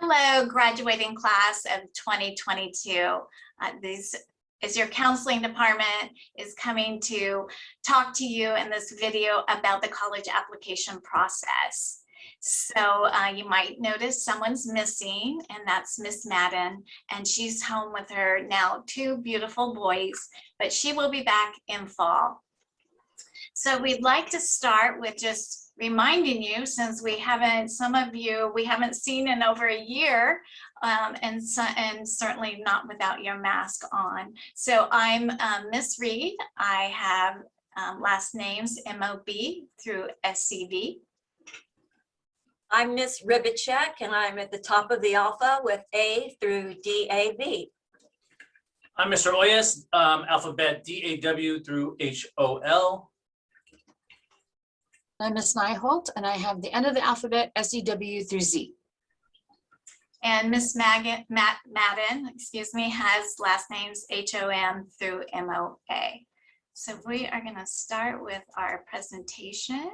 Hello, graduating class of 2022. This is your counseling department is coming to talk to you in this video about the college application process. So you might notice someone's missing, and that's Miss Madden, and she's home with her now 2 beautiful boys, but she will be back in fall. So we'd like to start with just reminding you, since we haven't, some of you, we haven't seen in over a year, and certainly not without your mask on. So I'm Miss Reed. I have last names MOB through SCV. I'm Miss Ribicek, and I'm at the top of the alpha with A through DAV. I'm Mr. Oyas, alphabet DAW through HOL. I'm Miss Nyholt, and I have the end of the alphabet SEW through Z. And Miss Madden, excuse me, has last names HOM through MOA. So we are going to start with our presentation.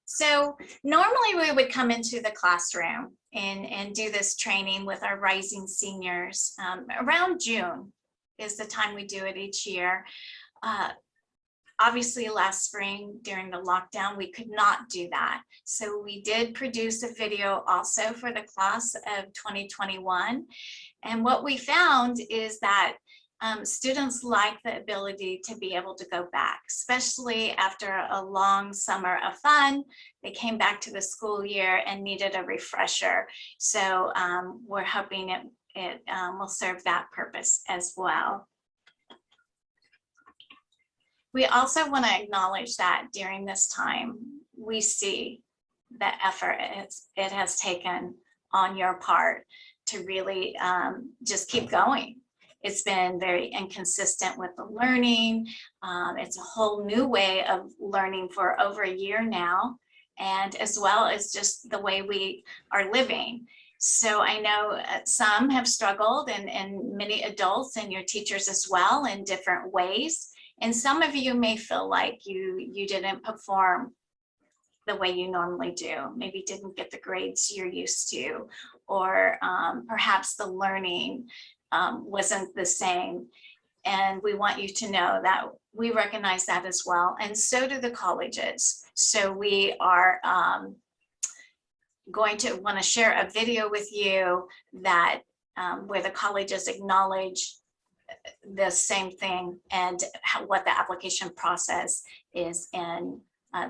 So normally we would come into the classroom and do this training with our rising seniors. Around June is the time we do it each year. Obviously last spring during the lockdown, we could not do that. So we did produce a video also for the class of 2021. And what we found is that students like the ability to be able to go back, especially after a long summer of fun. They came back to the school year and needed a refresher. So we're hoping it will serve that purpose as well. We also want to acknowledge that during this time, we see the effort it has taken on your part to really just keep going. It's been very inconsistent with the learning. It's a whole new way of learning for over a year now, and as well as just the way we are living. So I know some have struggled, and many adults and your teachers as well in different ways. And some of you may feel like you didn't perform the way you normally do, maybe didn't get the grades you're used to, or perhaps the learning wasn't the same. And we want you to know that we recognize that as well, and so do the colleges. So we are going to want to share a video with you that where the colleges acknowledge the same thing and what the application process is in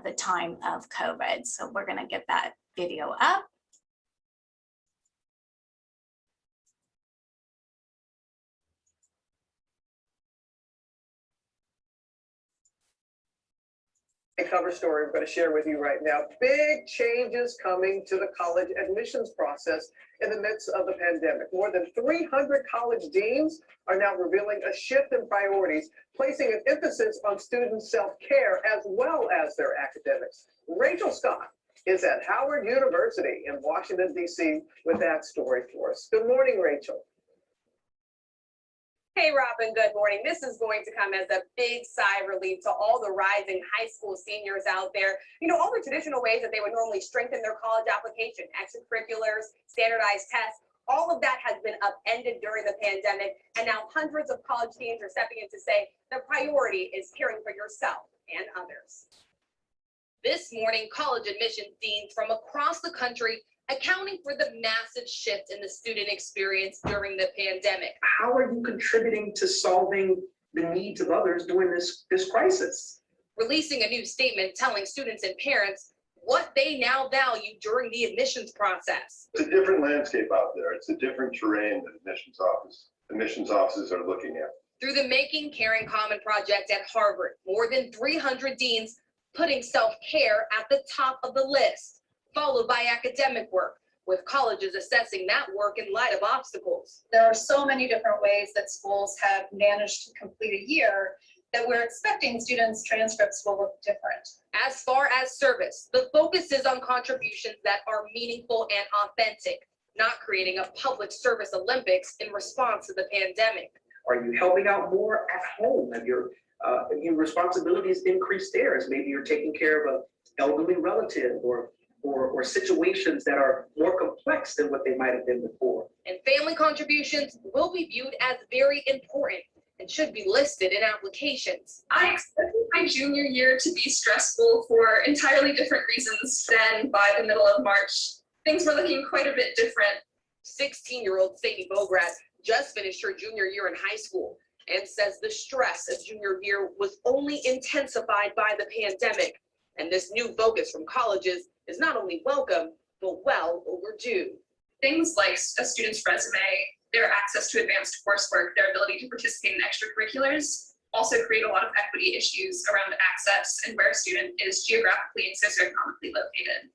the time of COVID. So we're going to get that video up. A cover story we're going to share with you right now. Big changes coming to the college admissions process in the midst of the pandemic. More than 300 college deans are now revealing a shift in priorities, placing an emphasis on student self-care as well as their academics. Rachel Scott is at Howard University in Washington, D.C. with that story for us. Good morning, Rachel. Hey, Robin, good morning. This is going to come as a big sigh of relief to all the rising high school seniors out there. You know, all the traditional ways that they would normally strengthen their college application, extracurriculars, standardized tests, all of that has been upended during the pandemic. And now hundreds of college deans are stepping in to say the priority is caring for yourself and others. This morning, college admissions deans from across the country accounting for the massive shift in the student experience during the pandemic. How are you contributing to solving the needs of others during this crisis? Releasing a new statement telling students and parents what they now value during the admissions process. It's a different landscape out there. It's a different terrain that admissions offices are looking at. Through the Making Caring Common project at Harvard, more than 300 deans putting self-care at the top of the list, followed by academic work, with colleges assessing that work in light of obstacles. There are so many different ways that schools have managed to complete a year that we're expecting students' transcripts will look different. As far as service, the focus is on contributions that are meaningful and authentic, not creating a public service Olympics in response to the pandemic. Are you helping out more at home? Have your responsibilities increased there, as maybe you're taking care of an elderly relative or or situations that are more complex than what they might have been before. And family contributions will be viewed as very important and should be listed in applications. I expected my junior year to be stressful for entirely different reasons than by the middle of March. Things were looking quite a bit different. 16-year-old Sadie Bograd just finished her junior year in high school and says the stress of junior year was only intensified by the pandemic. And this new focus from colleges is not only welcome, but well overdue. Things like a student's resume, their access to advanced coursework, their ability to participate in extracurriculars also create a lot of equity issues around access and where a student is geographically and socioeconomically located.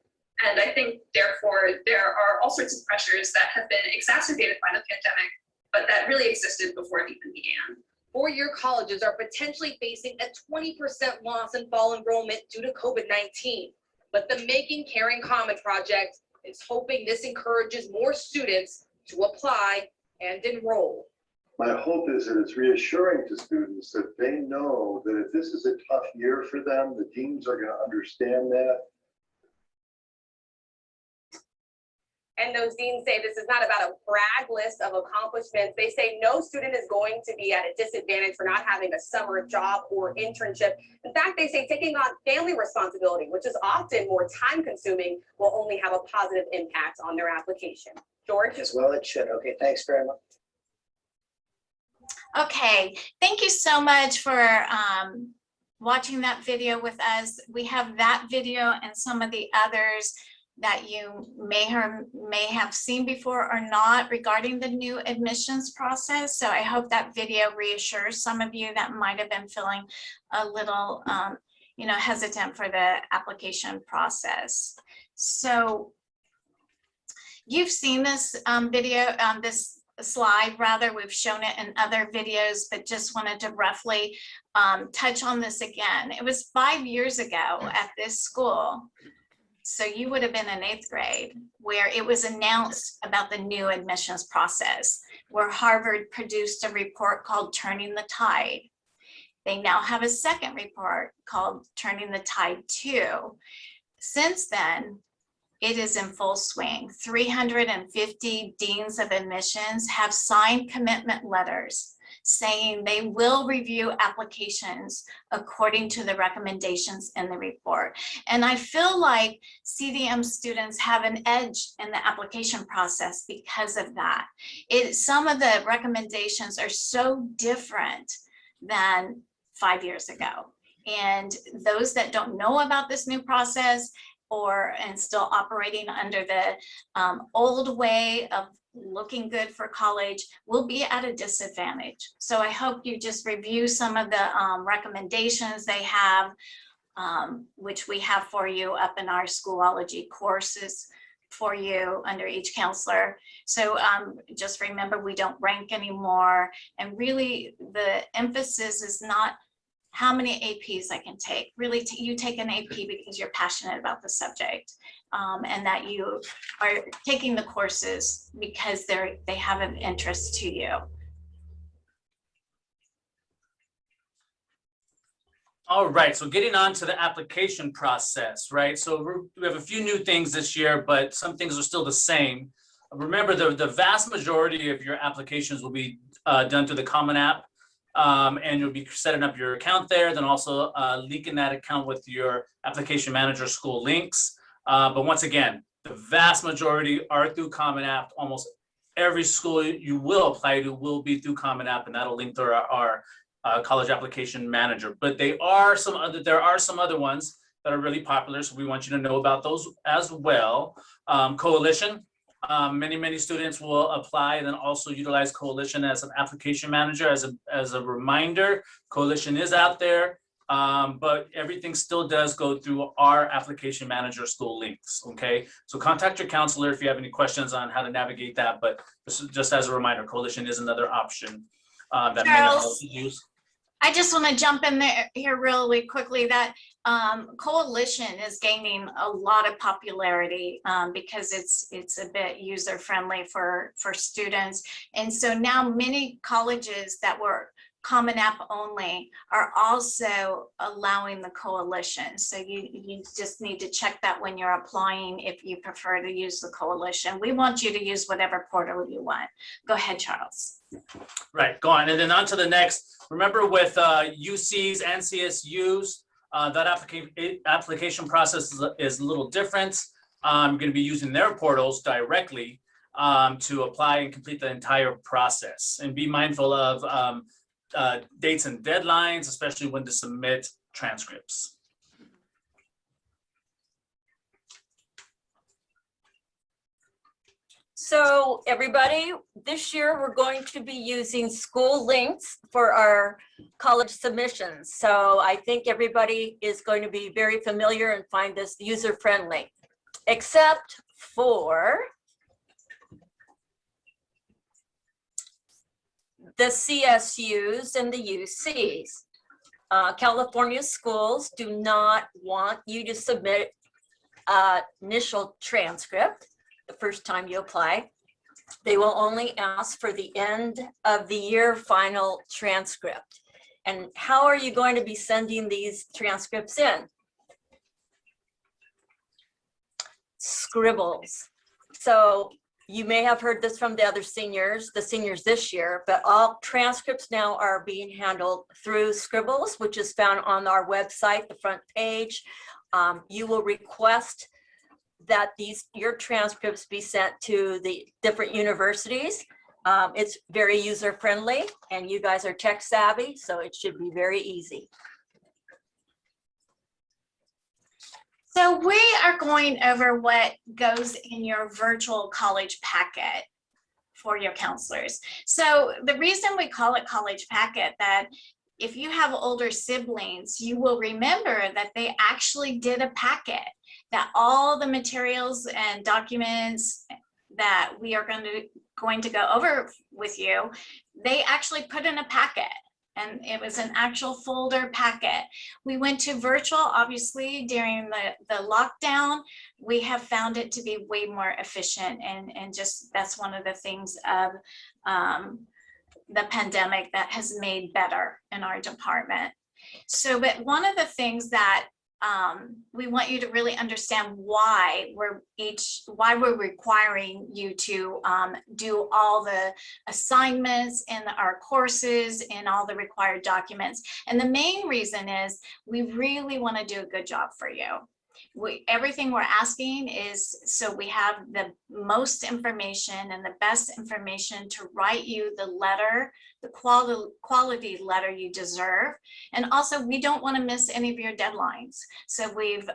And I think, therefore, there are all sorts of pressures that have been exacerbated by the pandemic, but that really existed before it even began. Four-year colleges are potentially facing a 20% loss in fall enrollment due to COVID-19. But the Making Caring Common Project is hoping this encourages more students to apply and enroll. My hope is that it's reassuring to students that they know that if this is a tough year for them, the deans are going to understand that. And those deans say this is not about a brag list of accomplishments. They say no student is going to be at a disadvantage for not having a summer job or internship. In fact, they say taking on family responsibility, which is often more time consuming, will only have a positive impact on their application. George? As well it should. Okay, thanks very much. Okay, thank you so much for watching that video with us. We have that video and some of the others that you may have seen before or not regarding the new admissions process. So I hope that video reassures some of you that might have been feeling a little hesitant for the application process. So you've seen this video, this slide rather, we've shown it in other videos, but just wanted to roughly touch on this again. It was 5 years ago at this school. So you would have been in 8th grade where it was announced about the new admissions process, where Harvard produced a report called Turning the Tide. They now have a second report called Turning the Tide 2. Since then, it is in full swing. 350 deans of admissions have signed commitment letters saying they will review applications according to the recommendations in the report. And I feel like CDM students have an edge in the application process because of that. Some of the recommendations are so different than 5 years ago. And those that don't know about this new process and still operating under the old way of looking good for college will be at a disadvantage. So I hope you just review some of the recommendations they have, which we have for you up in our Schoolology courses for you under each counselor. So just remember, we don't rank anymore. And really the emphasis is not how many APs I can take. Really, you take an AP because you're passionate about the subject, and that you are taking the courses because they have an interest to you. All right, so getting on to the application process, right? So we have a few new things this year, but some things are still the same. Remember, the vast majority of your applications will be done through the Common App. And you'll be setting up your account there, then also linking that account with your application manager school links. But once again, the vast majority are through Common App. Almost every school you will apply to will be through Common App, and that'll link to our college application manager. But there are some other ones that are really popular, so we want you to know about those as well. Coalition. Many students will apply and then also utilize Coalition as an application manager. As a reminder, Coalition is out there, but everything still does go through our application manager school links, okay? So contact your counselor if you have any questions on how to navigate that, but just as a reminder, Coalition is another option that many of us use. I just want to jump in there here really quickly that Coalition is gaining a lot of popularity because it's a bit user friendly for students. And so now many colleges that were Common App only are also allowing the coalition. So you just need to check that when you're applying if you prefer to use the coalition. We want you to use whatever portal you want. Go ahead, Charles. Right, go on. And then on to the next. Remember with UCs and CSUs, that application process is a little different. You're going to be using their portals directly to apply and complete the entire process. And be mindful of dates and deadlines, especially when to submit transcripts. So everybody, this year we're going to be using school links for our college submissions. So I think everybody is going to be very familiar and find this user-friendly, except for the CSUs and the UCs. California schools do not want you to submit initial transcript the first time you apply. They will only ask for the end of the year final transcript. And how are you going to be sending these transcripts in? Scribbles. So you may have heard this from the other seniors, the seniors this year, but all transcripts now are being handled through Scribbles, which is found on our website, the front page. You will request that your transcripts be sent to the different universities. It's very user friendly and you guys are tech savvy, so it should be very easy. So we are going over what goes in your virtual college packet for your counselors. So the reason we call it college packet, that if you have older siblings, you will remember that they actually did a packet, that all the materials and documents that we are going to go over with you, they actually put in a packet. And it was an actual folder packet. We went to virtual, obviously, during the lockdown. We have found it to be way more efficient, and just that's one of the things of the pandemic that has made better in our department. So, but one of the things that we want you to really understand why we're requiring you to do all the assignments in our courses and all the required documents. And the main reason is we really want to do a good job for you. Everything we're asking is so we have the most information and the best information to write you the letter, the quality letter you deserve. And also, we don't want to miss any of your deadlines. So we've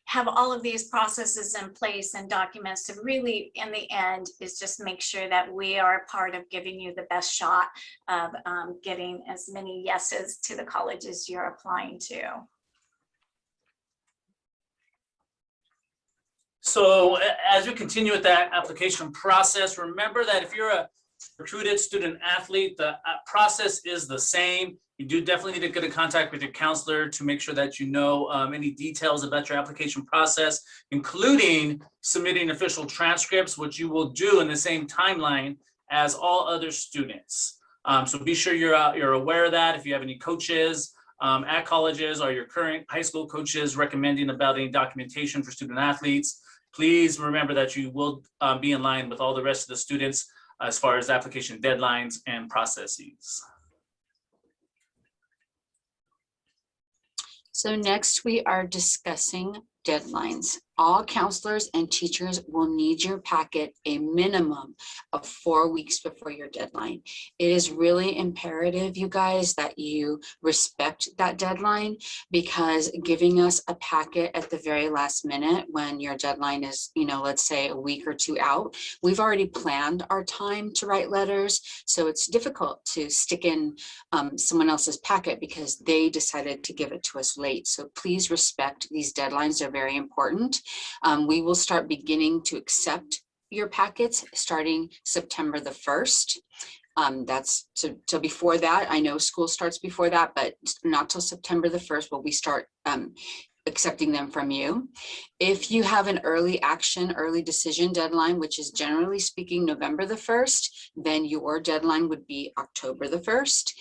have all of these processes in place and documents to really, in the end, is just make sure that we are a part of giving you the best shot of getting as many yeses to the colleges you're applying to. So as we continue with that application process, remember that if you're a recruited student athlete, the process is the same. You do definitely need to get in contact with your counselor to make sure that you know any details about your application process, including submitting official transcripts, which you will do in the same timeline as all other students. So be sure you're aware of that. If you have any coaches at colleges or your current high school coaches recommending about any documentation for student athletes, please remember that you will be in line with all the rest of the students as far as application deadlines and processes. So next we are discussing deadlines. All counselors and teachers will need your packet a minimum of 4 weeks before your deadline. It is really imperative, you guys, that you respect that deadline, because giving us a packet at the very last minute when your deadline is, let's say a week or two out, we've already planned our time to write letters. So it's difficult to stick in someone else's packet because they decided to give it to us late. So please respect these deadlines. They're very important. We will start beginning to accept your packets starting September the 1st. That's till before that. I know school starts before that, but not till September the 1st will we start accepting them from you. If you have an early action, early decision deadline, which is generally speaking November the 1st, then your deadline would be October the 1st.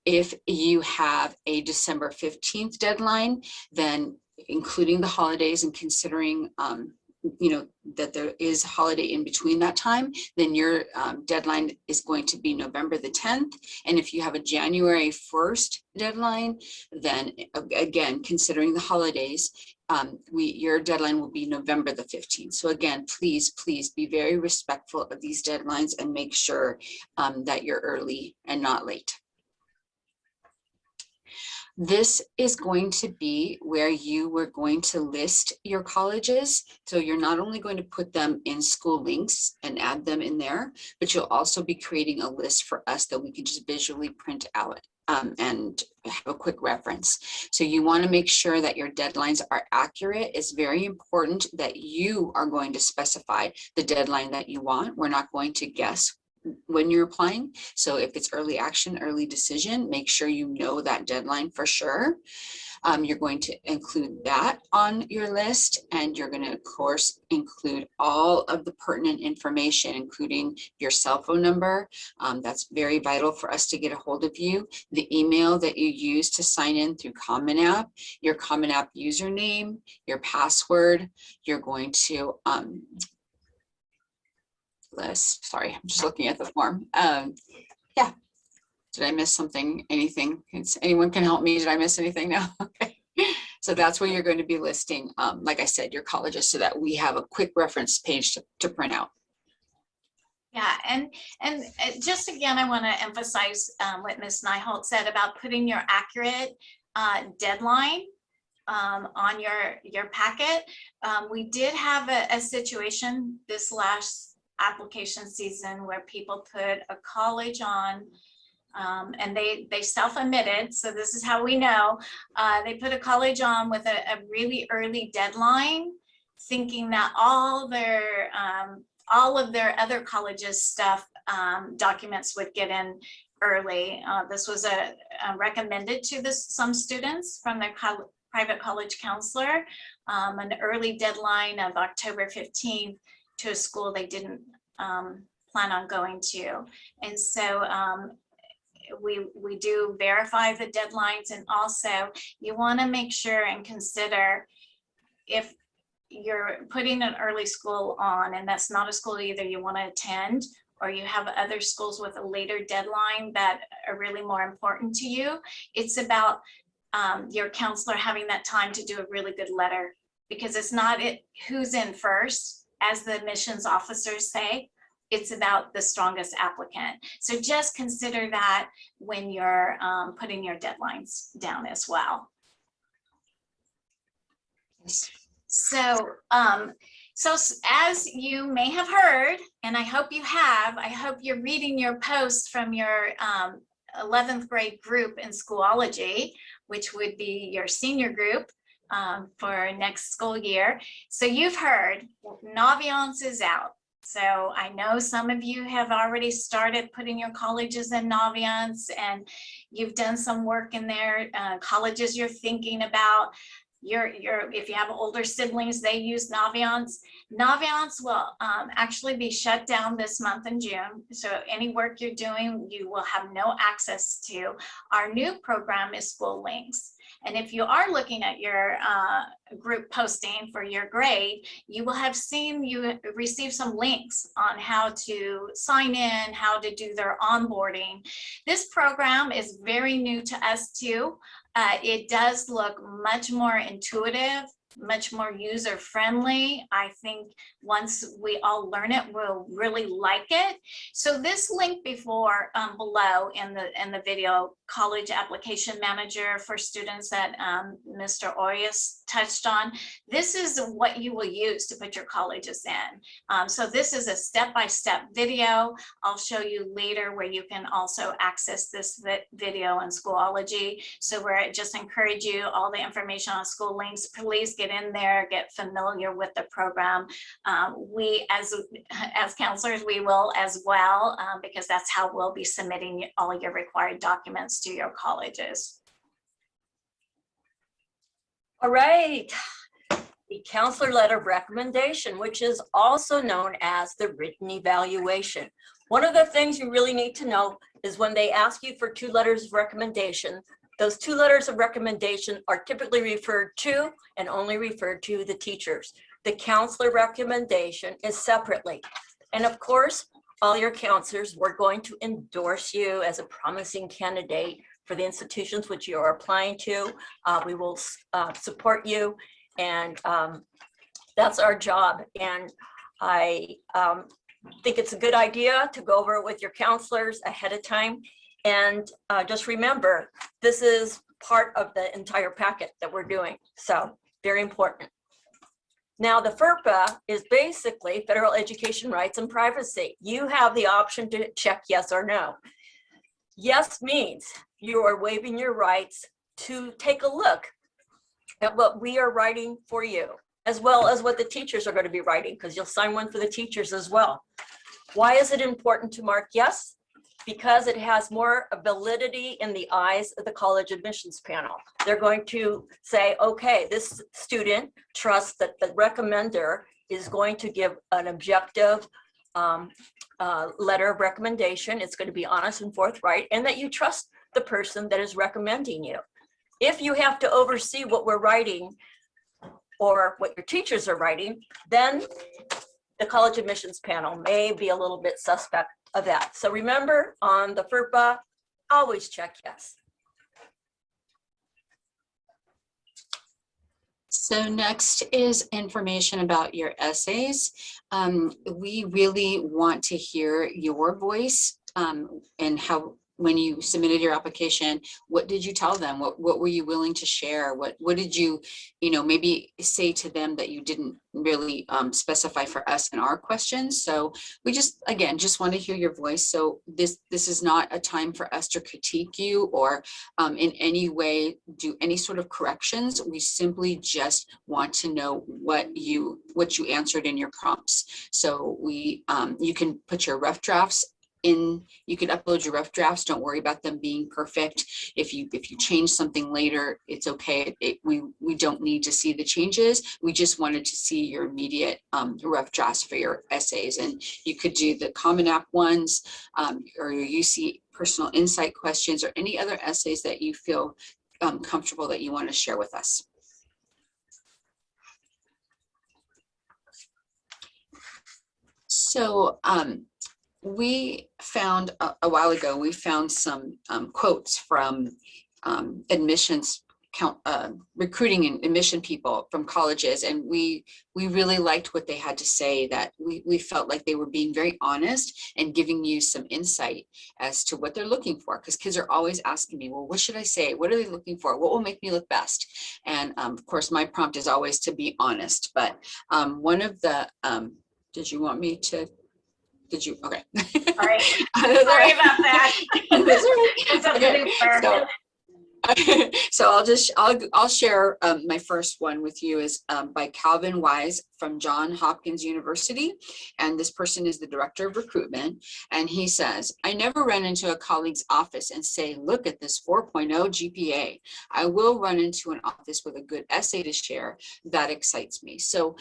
If you have a December 15th deadline, then including the holidays and considering that there is a holiday in between that time, then your deadline is going to be November the 10th. And if you have a January 1st deadline, then again, considering the holidays, your deadline will be November the 15th. So again, please be very respectful of these deadlines and make sure that you're early and not late. This is going to be where you were going to list your colleges. So you're not only going to put them in school links and add them in there, but you'll also be creating a list for us that we can just visually print out and have a quick reference. So you want to make sure that your deadlines are accurate. It's very important that you are going to specify the deadline that you want. We're not going to guess when you're applying. So if it's early action, early decision, make sure you know that deadline for sure. You're going to include that on your list, and you're going to, of course, include all of the pertinent information, including your cell phone number. That's very vital for us to get a hold of you. The email that you use to sign in through Common App, your Common App username, your password. You're going to list. Sorry, I'm just looking at the form. Yeah. Did I miss something? Anything? Anyone can help me? Did I miss anything now? Okay. So that's where you're going to be listing, like I said, your colleges, so that we have a quick reference page to print out. Yeah, and just again, I want to emphasize what Ms. Nyholt said about putting your accurate deadline on your packet. We did have a situation this last application season where people put a college on and they self-admitted, so this is how we know, they put a college on with a really early deadline, thinking that all of their other colleges stuff, documents would get in early. This was recommended to some students from their private college counselor, an early deadline of October 15th to a school they didn't plan on going to. And so we do verify the deadlines, and also you want to make sure and consider if you're putting an early school on and that's not a school either you want to attend, or you have other schools with a later deadline that are really more important to you. It's about your counselor having that time to do a really good letter, because it's not who's in first, as the admissions officers say, it's about the strongest applicant. So just consider that when you're putting your deadlines down as well. So, so as you may have heard, and I hope you have, I hope you're reading your posts from your 11th grade group in Schoology, which would be your senior group for next school year. So you've heard Naviance is out. So I know some of you have already started putting your colleges in Naviance, and you've done some work in there, colleges you're thinking about. If you have older siblings, they use Naviance. Naviance will actually be shut down this month in June. So any work you're doing, you will have no access to. Our new program is School Links. And if you are looking at your group posting for your grade, you will have seen you receive some links on how to sign in, how to do their onboarding. This program is very new to us too. It does look much more intuitive, much more user-friendly. I think once we all learn it, we'll really like it. So this link below in the video, College Application Manager for students that Mr. Orias touched on, this is what you will use to put your colleges in. So this is a step-by-step video. I'll show you later where you can also access this video in Schoology. So we're just encourage you, all the information on School Links, please get in there, get familiar with the program. We as counselors, we will as well, because that's how we'll be submitting all your required documents to your colleges. All right. The counselor letter of recommendation, which is also known as the written evaluation. One of the things you really need to know is when they ask you for 2 letters of recommendation, those 2 letters of recommendation are typically referred to and only referred to the teachers. The counselor recommendation is separately. And of course, all your counselors, we're going to endorse you as a promising candidate for the institutions which you are applying to. We will support you, and that's our job. And I think it's a good idea to go over it with your counselors ahead of time. And just remember, this is part of the entire packet that we're doing. So very important. Now, the FERPA is basically federal education rights and privacy. You have the option to check yes or no. Yes means you are waiving your rights to take a look at what we are writing for you, as well as what the teachers are going to be writing, because you'll sign one for the teachers as well. Why is it important to mark yes? Because it has more validity in the eyes of the college admissions panel. They're going to say, okay, this student trusts that the recommender is going to give an objective letter of recommendation. It's going to be honest and forthright, and that you trust the person that is recommending you. If you have to oversee what we're writing or what your teachers are writing, then the college admissions panel may be a little bit suspect of that. So remember, on the FERPA, always check yes. So next is information about your essays. We really want to hear your voice and how, when you submitted your application, what did you tell them? What were you willing to share? What did you, maybe say to them that you didn't really specify for us in our questions? So we just want to hear your voice. So this is not a time for us to critique you or in any way do any sort of corrections. We simply just want to know what you answered in your prompts. So you can put your rough drafts in, you can upload your rough drafts. Don't worry about them being perfect. If you change something later, it's okay. We don't need to see the changes. We just wanted to see your immediate rough drafts for your essays. And you could do the Common App ones or your UC personal insight questions or any other essays that you feel comfortable that you want to share with us. So we found a while ago, we found some quotes from admissions recruiting and admission people from colleges, and we really liked what they had to say. That we felt like they were being very honest and giving you some insight as to what they're looking for, because kids are always asking me, well, what should I say? What are they looking for? What will make me look best? And of course my prompt is always to be honest, but one of the did you want me to? Did you? Okay. Sorry, sorry about that. So I'll share my first one with you is by Calvin Wise from Johns Hopkins University. And this person is the director of recruitment. And he says, I never run into a colleague's office and say, look at this 4.0 GPA. I will run into an office with a good essay to share. That excites me. So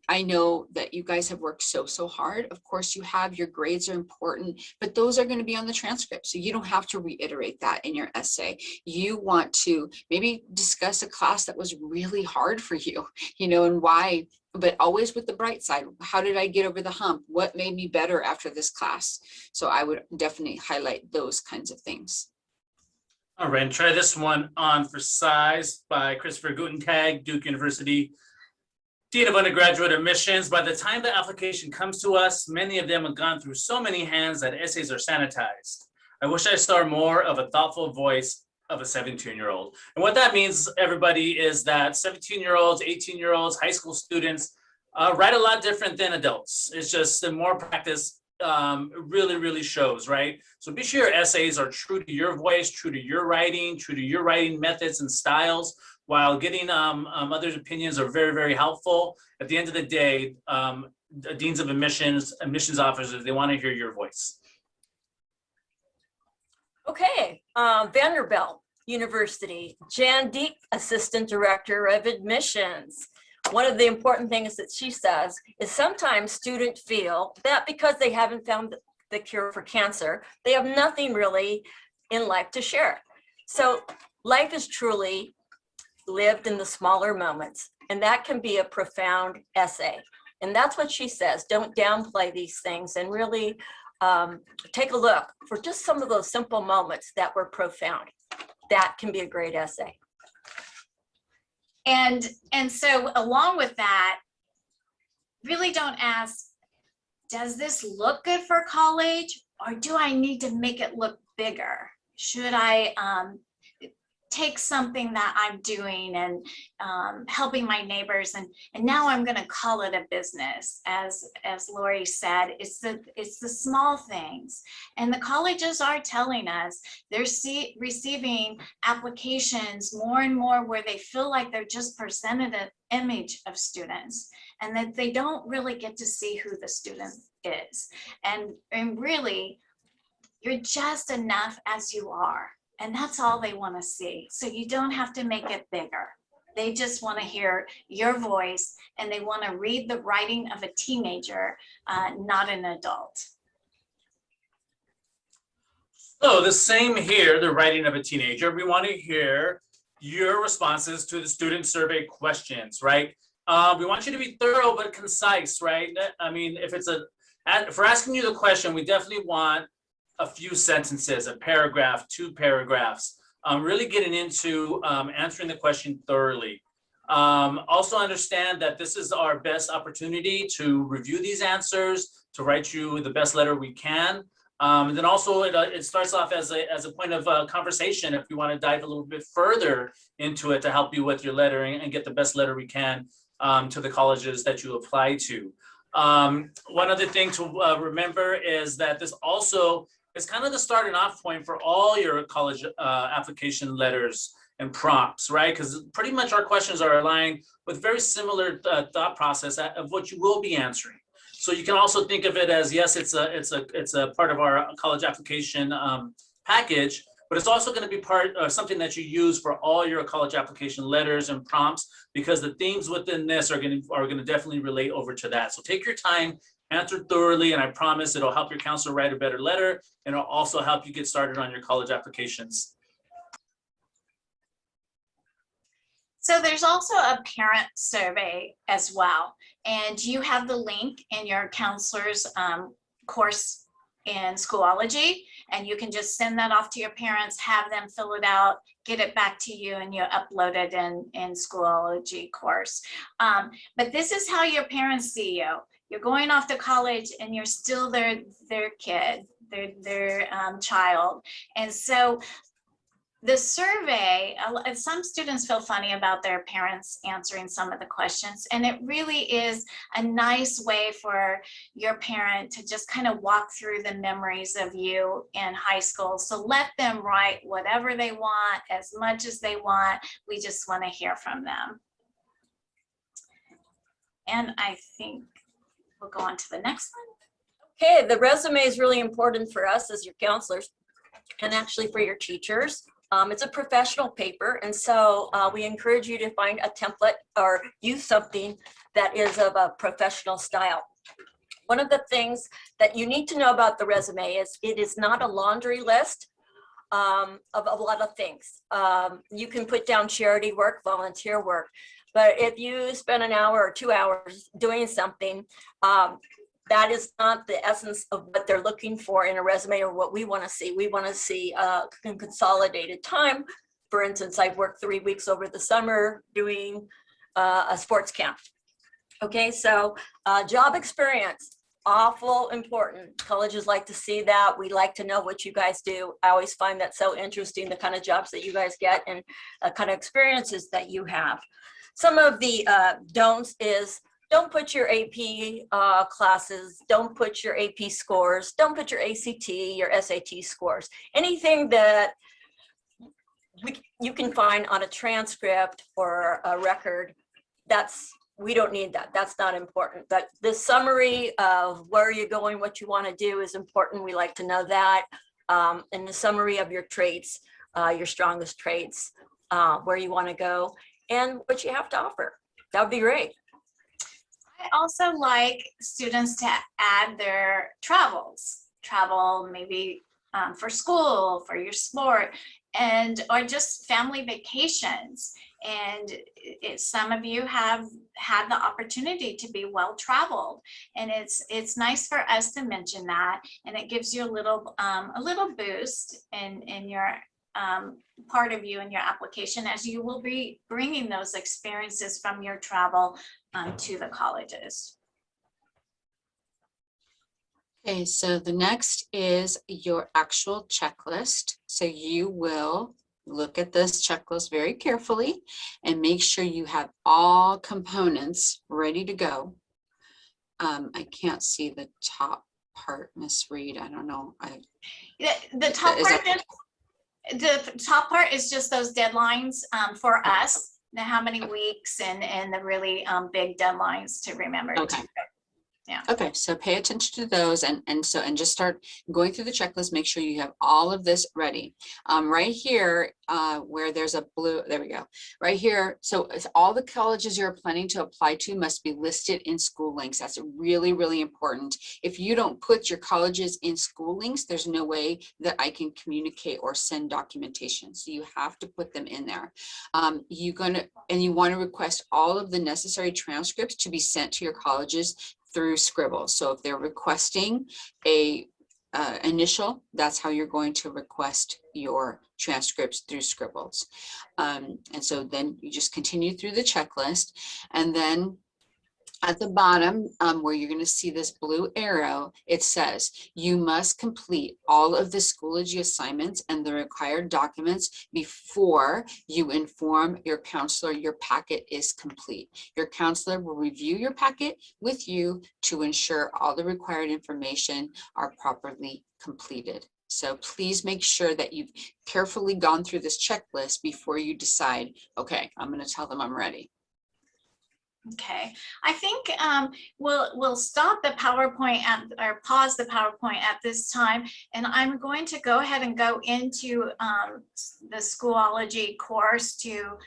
I know that you guys have worked so hard. Of course, you have, your grades are important, but those are going to be on the transcript. So you don't have to reiterate that in your essay. You want to maybe discuss a class that was really hard for you, and why, but always with the bright side. How did I get over the hump? What made me better after this class? So I would definitely highlight those kinds of things. All right, and try this one on for size by Christopher Gutentag, Duke University. Dean of Undergraduate Admissions. By the time the application comes to us, many of them have gone through so many hands that essays are sanitized. I wish I saw more of a thoughtful voice of a 17-year-old. And what that means, everybody, is that 17-year-olds, 18-year-olds, high school students write a lot different than adults. It's just the more practice really shows, right? So be sure your essays are true to your voice, true to your writing methods and styles, while getting others' opinions are very helpful. At the end of the day, deans of admissions officers, they want to hear your voice. Okay, Vanderbilt. University. Jan Deep, Assistant Director of Admissions. One of the important things that she says is sometimes students feel that because they haven't found the cure for cancer, they have nothing really in life to share. So life is truly lived in the smaller moments, and that can be a profound essay. And that's what she says. Don't downplay these things, and really take a look for just some of those simple moments that were profound. That can be a great essay. And so along with that, really don't ask, does this look good for college, or do I need to make it look bigger? Should I take something that I'm doing and helping my neighbors, and now I'm going to call it a business? As Lori said, it's the small things, and the colleges are telling us they're receiving applications more and more where they feel like they're just presented an image of students, and that they don't really get to see who the student is, and really you're just enough as you are. And that's all they want to see. So you don't have to make it bigger. They just want to hear your voice, and they want to read the writing of a teenager, not an adult. So the same here, the writing of a teenager. We want to hear your responses to the student survey questions, right? We want you to be thorough but concise, right? I mean, if we're asking you the question, we definitely want a few sentences, a paragraph, 2 paragraphs, really getting into answering the question thoroughly. Also understand that this is our best opportunity to review these answers, to write you the best letter we can. And then also it starts off as a point of conversation if you want to dive a little bit further into it to help you with your lettering and get the best letter we can to the colleges that you apply to. One other thing to remember is that this also is kind of the starting off point for all your college application letters and prompts, right? Because pretty much our questions are aligned with very similar thought process of what you will be answering. So you can also think of it as, yes, it's a part of our college application package, but it's also going to be part of something that you use for all your college application letters and prompts, because the themes within this are going to definitely relate over to that. So take your time, answer thoroughly, and I promise it'll help your counselor write a better letter, and it'll also help you get started on your college applications. So there's also a parent survey as well, and you have the link in your counselor's course in Schoology, and you can just send that off to your parents, have them fill it out, get it back to you, and you upload it in Schoology course. But this is how your parents see you. You're going off to college and you're still their kid, their child. And so the survey, some students feel funny about their parents answering some of the questions, and it really is a nice way for your parent to just kind of walk through the memories of you in high school. So let them write whatever they want, as much as they want. We just want to hear from them. And I think we'll go on to the next one. Okay, the resume is really important for us as your counselors, and actually for your teachers. It's a professional paper, and so we encourage you to find a template or use something that is of a professional style. One of the things that you need to know about the resume is it is not a laundry list of a lot of things. You can put down charity work, volunteer work, but if you spend an hour or 2 hours doing something, that is not the essence of what they're looking for in a resume or what we want to see. We want to see consolidated time. For instance, I've worked 3 weeks over the summer doing a sports camp. Okay, so job experience, awful important. Colleges like to see that. We like to know what you guys do. I always find that so interesting, the kind of jobs that you guys get and kind of experiences that you have. Some of the don'ts is, don't put your AP classes, don't put your AP scores, don't put your ACT, your SAT scores. Anything that you can find on a transcript or a record, we don't need that. That's not important. But the summary of where you're going, what you want to do is important. We like to know that. And the summary of your traits your strongest traits, where you want to go, and what you have to offer. That would be great. I also like students to add their travel maybe for school, for your sport, and or just family vacations. And some of you have had the opportunity to be well traveled, and it's nice for us to mention that, and it gives you a little boost in your part of you in your application, as you will be bringing those experiences from your travel to the colleges. Okay, so the next is your actual checklist. So you will look at this checklist very carefully and make sure you have all components ready to go. I can't see the top part, Miss Reed. I don't know. The top Is part, that- the top part is just those deadlines for us, how many weeks and the really big deadlines to remember. Okay. Yeah. Okay, so pay attention to those and just start going through the checklist. Make sure you have all of this ready. Right here, where there's a blue, there we go. Right here, so if all the colleges you're planning to apply to must be listed in school links. That's really, really important. If you don't put your colleges in school links, there's no way that I can communicate or send documentation. So you have to put them in there. You want to request all of the necessary transcripts to be sent to your colleges through Scribble. So if they're requesting a initial, that's how you're going to request your transcripts through Scribbles. And so then you just continue through the checklist, and then at the bottom, where you're going to see this blue arrow, it says you must complete all of the Schoology assignments and the required documents before you inform your counselor your packet is complete. Your counselor will review your packet with you to ensure all the required information are properly completed. So please make sure that you've carefully gone through this checklist before you decide, okay, I'm going to tell them I'm ready. Okay, I think we'll stop the PowerPoint or pause the PowerPoint at this time, and I'm going to go ahead and go into the Schoology course to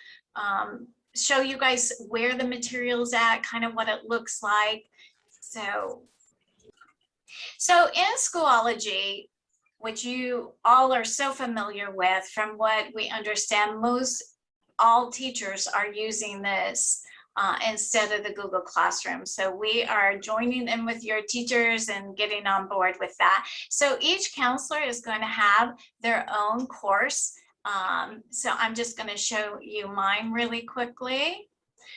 show you guys where the material's at, kind of what it looks like. So in Schoology, which you all are so familiar with, from what we understand, all teachers are using this instead of the Google Classroom. So we are joining in with your teachers and getting on board with that. So each counselor is going to have their own course. So I'm just going to show you mine really quickly.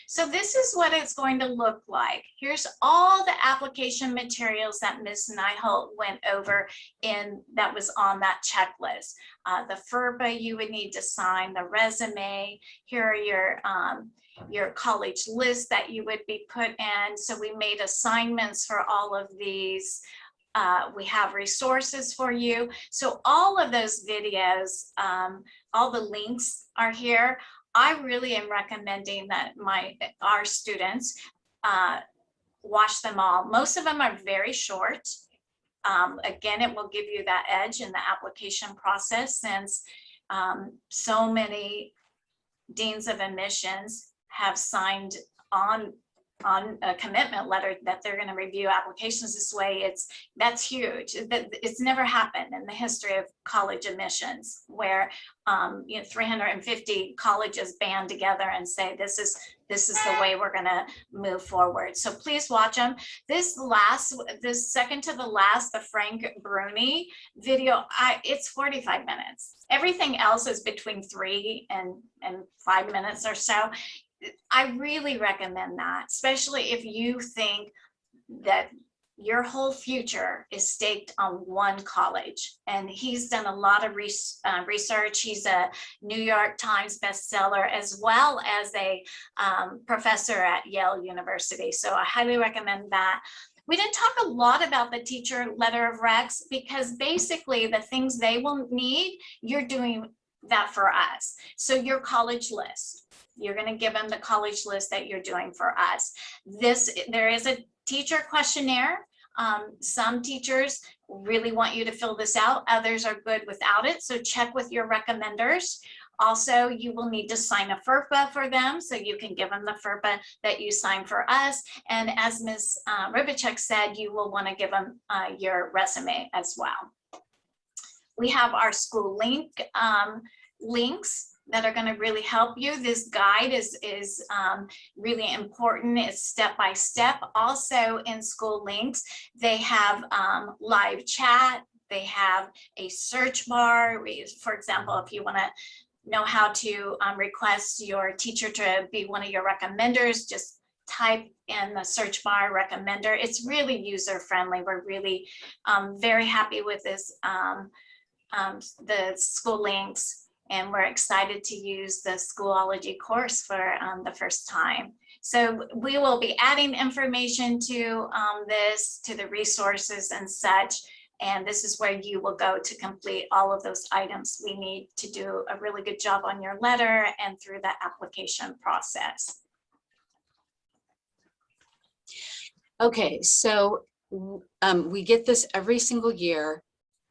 So this is what it's going to look like. Here's all the application materials that Ms. Nyholt went over that was on that checklist. The FERPA you would need to sign, the resume. Here are your college list that you would be put in. So we made assignments for all of these. We have resources for you. So all of those videos, all the links are here. I really am recommending that our students watch them all. Most of them are very short. Again, it will give you that edge in the application process, since so many deans of admissions have signed on a commitment letter that they're going to review applications this way. That's huge. It's never happened in the history of college admissions where 350 colleges band together and say this is the way we're going to move forward. So please watch them. This second to the last, the Frank Bruni video, it's 45 minutes. Everything else is between 3 and 5 minutes or so. I really recommend that, especially if you think that your whole future is staked on one college. And he's done a lot of research. He's a New York Times bestseller, as well as a professor at Yale University. So I highly recommend that. We didn't talk a lot about the teacher letter of recs, because basically the things they will need, you're doing that for us. So your college list, you're going to give them the college list that you're doing for us. There is a teacher questionnaire Some teachers really want you to fill this out. Others are good without it. So check with your recommenders. Also, you will need to sign a FERPA for them, so you can give them the FERPA that you signed for us. And as Ms. Ribachek said, you will want to give them your resume as well. We have our school links that are going to really help you. This guide is really important. It's step by step. Also in school links, they have live chat. They have a search bar. For example, if you want to know how to request your teacher to be one of your recommenders, just type in the search bar recommender. It's really user friendly. We're really very happy with this, the school links, and we're excited to use the Schoolology course for the first time. So we will be adding information to this, to the resources and such. And this is where you will go to complete all of those items we need to do a really good job on your letter and through the application process. Okay, so we get this every single year.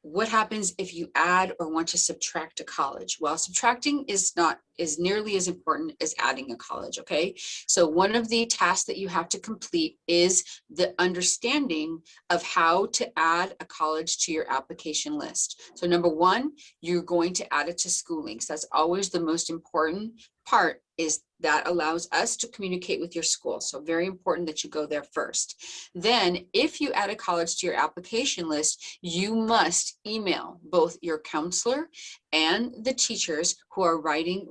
What happens if you add or want to subtract a college? Well, subtracting is not nearly as important as adding a college, okay? So one of the tasks that you have to complete is the understanding of how to add a college to your application list. So number one, you're going to add it to school links. That's always the most important part, is that allows us to communicate with your school. So very important that you go there first. Then if you add a college to your application list, you must email both your counselor and the teachers who are writing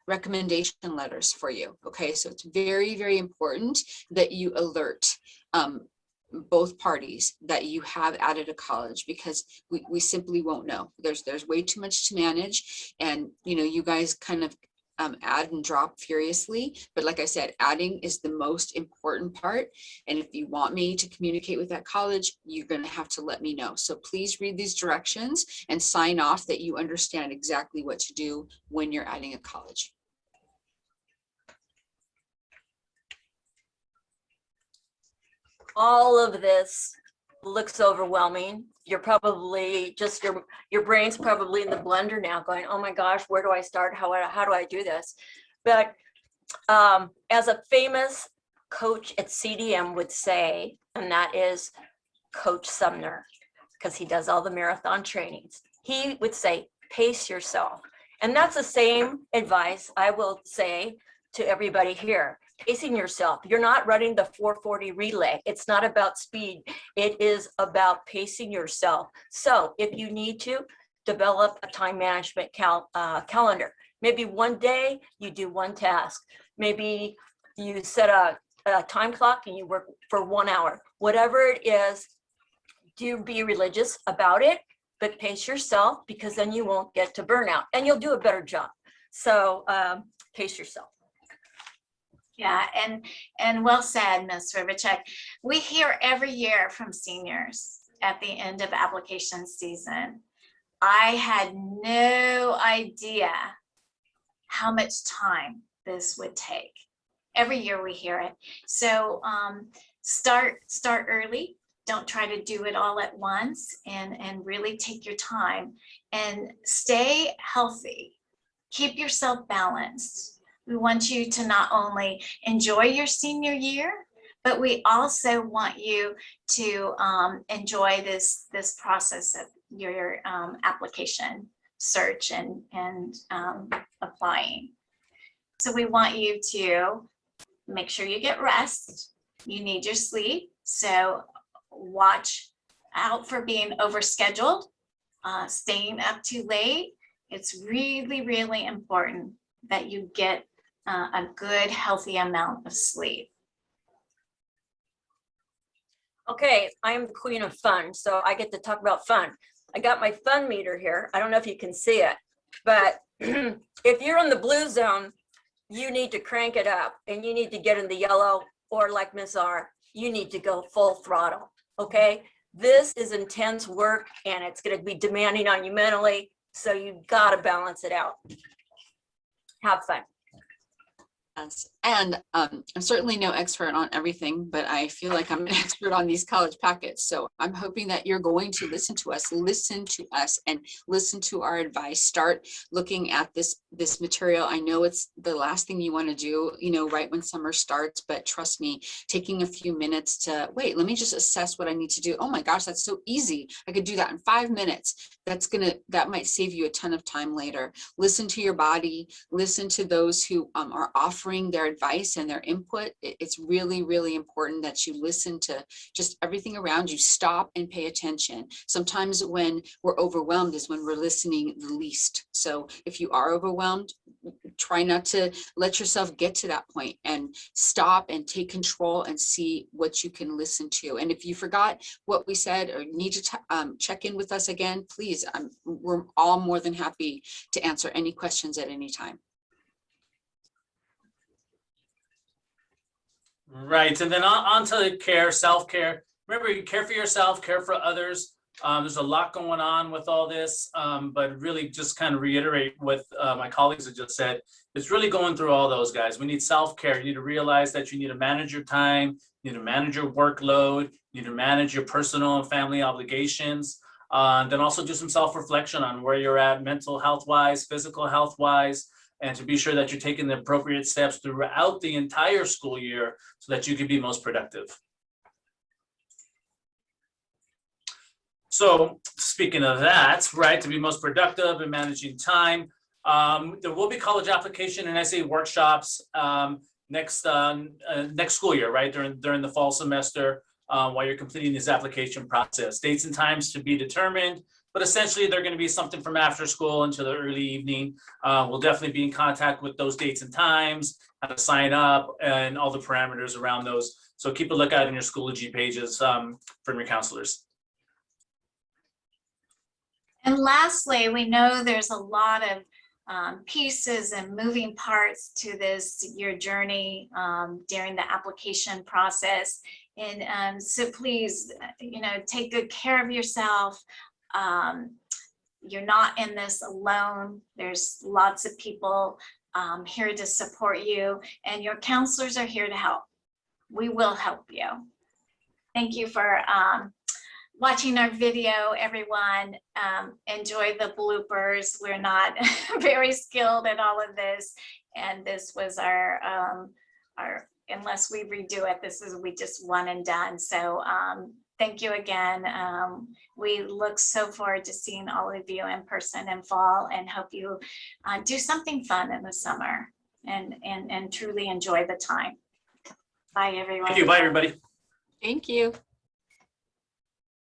recommendation letters for you. Okay, so it's very, very important that you alert both parties that you have added a college, because we simply won't know. There's way too much to manage, and you guys kind of add and drop furiously. But like I said, adding is the most important part. And if you want me to communicate with that college, you're going to have to let me know. So please read these directions and sign off that you understand exactly what to do when you're adding a college. All of this looks overwhelming. You're probably just, your brain's probably in the blender now going, oh my gosh, where do I start? How do I do this? But as a famous coach at CDM would say, and that is Coach Sumner, because he does all the marathon trainings, he would say, pace yourself. And that's the same advice I will say to everybody here. Pacing yourself. You're not running the 440 relay. It's not about speed. It is about pacing yourself. So if you need to develop a time management calendar, maybe one day you do one task. Maybe you set a time clock and you work for 1 hour. Whatever it is, do be religious about it, but pace yourself, because then you won't get to burnout and you'll do a better job. So pace yourself. Yeah, and well said, Ms. Ribachek. We hear every year from seniors at the end of application season, I had no idea how much time this would take. Every year we hear it. So start early. Don't try to do it all at once, and really take your time and stay healthy. Keep yourself balanced. We want you to not only enjoy your senior year, but we also want you to enjoy this process of your application search and applying. So we want you to make sure you get rest. You need your sleep. So watch out for being overscheduled, staying up too late. It's really, really important that you get a good, healthy amount of sleep. Okay, I am the queen of fun, so I get to talk about fun. I got my fun meter here. I don't know if you can see it, but if you're in the blue zone, you need to crank it up and you need to get in the yellow, or like Ms. R, you need to go full throttle, okay? This is intense work and it's gonna be demanding on you mentally, so you gotta balance it out. Have fun. Yes, and I'm certainly no expert on everything, but I feel like I'm an expert on these college packets. So I'm hoping that you're going to listen to us, and listen to our advice. Start looking at this material. I know it's the last thing you want to do, right when summer starts, but trust me, taking a few minutes to wait, let me just assess what I need to do. Oh my gosh, that's so easy. I could do that in 5 minutes. That might save you a ton of time later. Listen to your body, listen to those who are offering their advice and their input. It's really, really important that you listen to just everything around you. Stop and pay attention. Sometimes when we're overwhelmed is when we're listening the least. So if you are overwhelmed, try not to let yourself get to that point, and stop and take control and see what you can listen to. And if you forgot what we said or need to check in with us again, please, we're all more than happy to answer any questions at any time. Right, and then on to care, self-care. Remember, you care for yourself, care for others. There's a lot going on with all this, but really just kind of reiterate what my colleagues have just said. It's really going through all those, guys. We need self-care. You need to realize that you need to manage your time, you need to manage your workload, you need to manage your personal and family obligations. Then also do some self-reflection on where you're at mental health-wise, physical health-wise, and to be sure that you're taking the appropriate steps throughout the entire school year so that you can be most productive. So speaking of that, right, to be most productive and managing time, there will be college application and essay workshops next school year, right, during the fall semester while you're completing this application process. Dates and times to be determined, but essentially they're going to be something from after school into the early evening. We'll definitely be in contact with those dates and times, how to sign up, and all the parameters around those. So keep a lookout in your Schoology pages from your counselors. And lastly, we know there's a lot of pieces and moving parts to your journey during the application process. And so please, take good care of yourself. You're not in this alone. There's lots of people here to support you, and your counselors are here to help. We will help you. Thank you for watching our video, everyone. Enjoy the bloopers. We're not very skilled at all of this, and this was our unless we redo it, we just one and done. So thank you again. We look so forward to seeing all of you in person in fall, and hope you do something fun in the summer and truly enjoy the time. Bye, everyone. Thank you. Bye, everybody. Thank you.